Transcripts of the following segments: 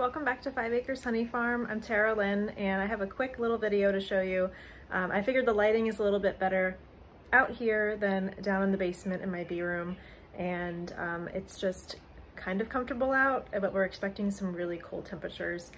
welcome back to 5 Acres Honey Farm. I'm Tara Lynn and I have a quick little video to show you. I figured the lighting is a little bit better out here than down in the basement in my bee room, and it's just kind of comfortable out, but we're expecting some really cold temperatures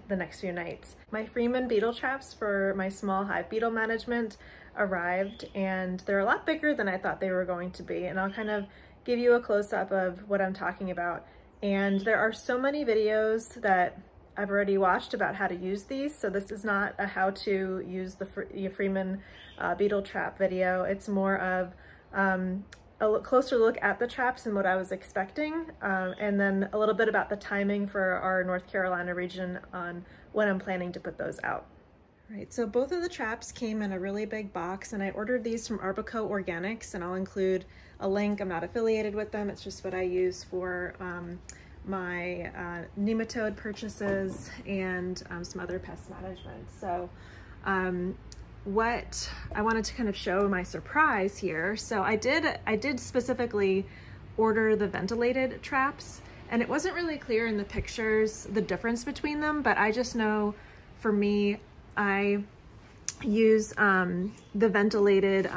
the next few nights. My Freeman beetle traps for my small hive beetle management arrived, and they're a lot bigger than I thought they were going to be, and I'll kind of give you a close-up of what I'm talking about. And there are so many videos that I've already watched about how to use these, so this is not a how to use the Freeman beetle trap video. It's more of a closer look at the traps and what I was expecting, and then a little bit about the timing for our North Carolina region on when I'm planning to put those out. Right, so both of the traps came in a really big box, and I ordered these from Arbico Organics, and I'll include a link. I'm not affiliated with them, it's just what I use for my nematode purchases and some other pest management. So what I wanted to kind of show my surprise here. So I did specifically order the ventilated traps, and it wasn't really clear in the pictures the difference between them, but I just know for me, I use the ventilated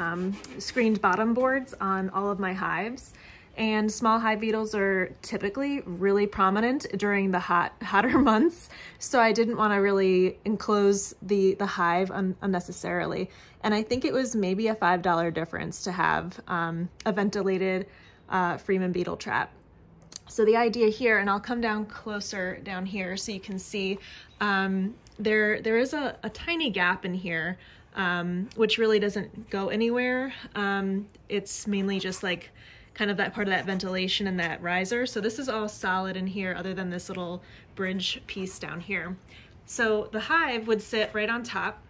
screened bottom boards on all of my hives, and small hive beetles are typically really prominent during the hotter months, so I didn't want to really enclose the hive unnecessarily. And I think it was maybe a $5 difference to have a ventilated Freeman beetle trap. So the idea here, and I'll come down closer down here so you can see, there is a tiny gap in here, which really doesn't go anywhere. It's mainly just like kind of that part of that ventilation and that riser. So this is all solid in here other than this little bridge piece down here. So the hive would sit right on top,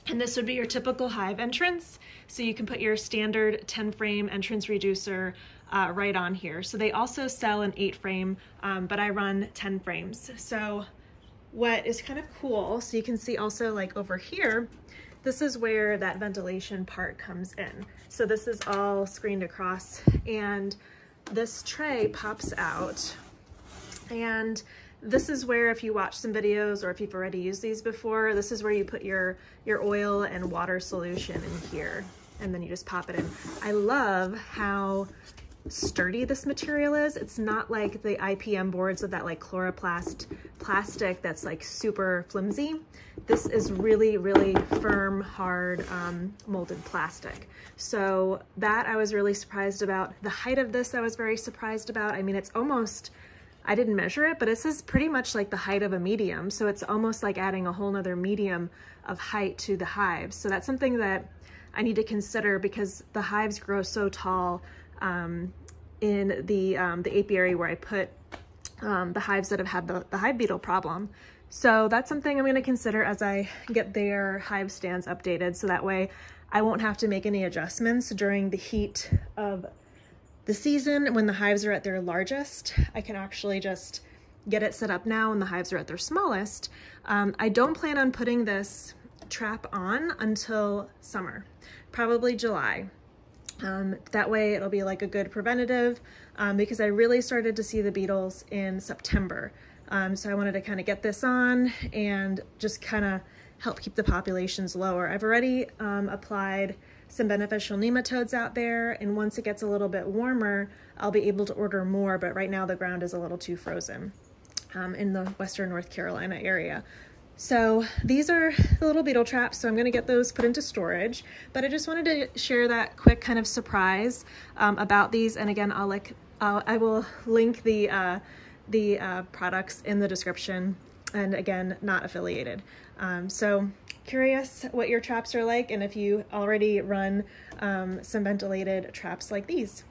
and this would be your typical hive entrance. So you can put your standard 10 frame entrance reducer right on here. So they also sell an 8 frame, but I run 10 frames. So what is kind of cool, so you can see also like over here, this is where that ventilation part comes in. So this is all screened across, and this tray pops out. And this is where, if you watch some videos or if you've already used these before, this is where you put your oil and water solution in here, and then you just pop it in. I love how sturdy this material is. It's not like the IPM boards of that like chloroplast plastic that's like super flimsy. This is really, really firm, hard molded plastic. So that I was really surprised about. The height of this I was very surprised about. I mean, it's almost, I didn't measure it, but this is pretty much like the height of a medium. So it's almost like adding a whole nother medium of height to the hives. So that's something that I need to consider, because the hives grow so tall in the apiary where I put the hives that have had the hive beetle problem. So that's something I'm going to consider as I get their hive stands updated, so that way I won't have to make any adjustments during the heat of the season when the hives are at their largest. I can actually just get it set up now when the hives are at their smallest. I don't plan on putting this trap on until summer, probably July. That way it'll be like a good preventative, because I really started to see the beetles in September. So I wanted to kind of get this on and just kind of help keep the populations lower. I've already applied some beneficial nematodes out there, and once it gets a little bit warmer, I'll be able to order more, but right now the ground is a little too frozen in the western North Carolina area. So these are the little beetle traps, so I'm gonna get those put into storage, but I just wanted to share that quick kind of surprise about these. And again, I will link the products in the description, and again, not affiliated. So curious what your traps are like, and if you already run some ventilated traps like these.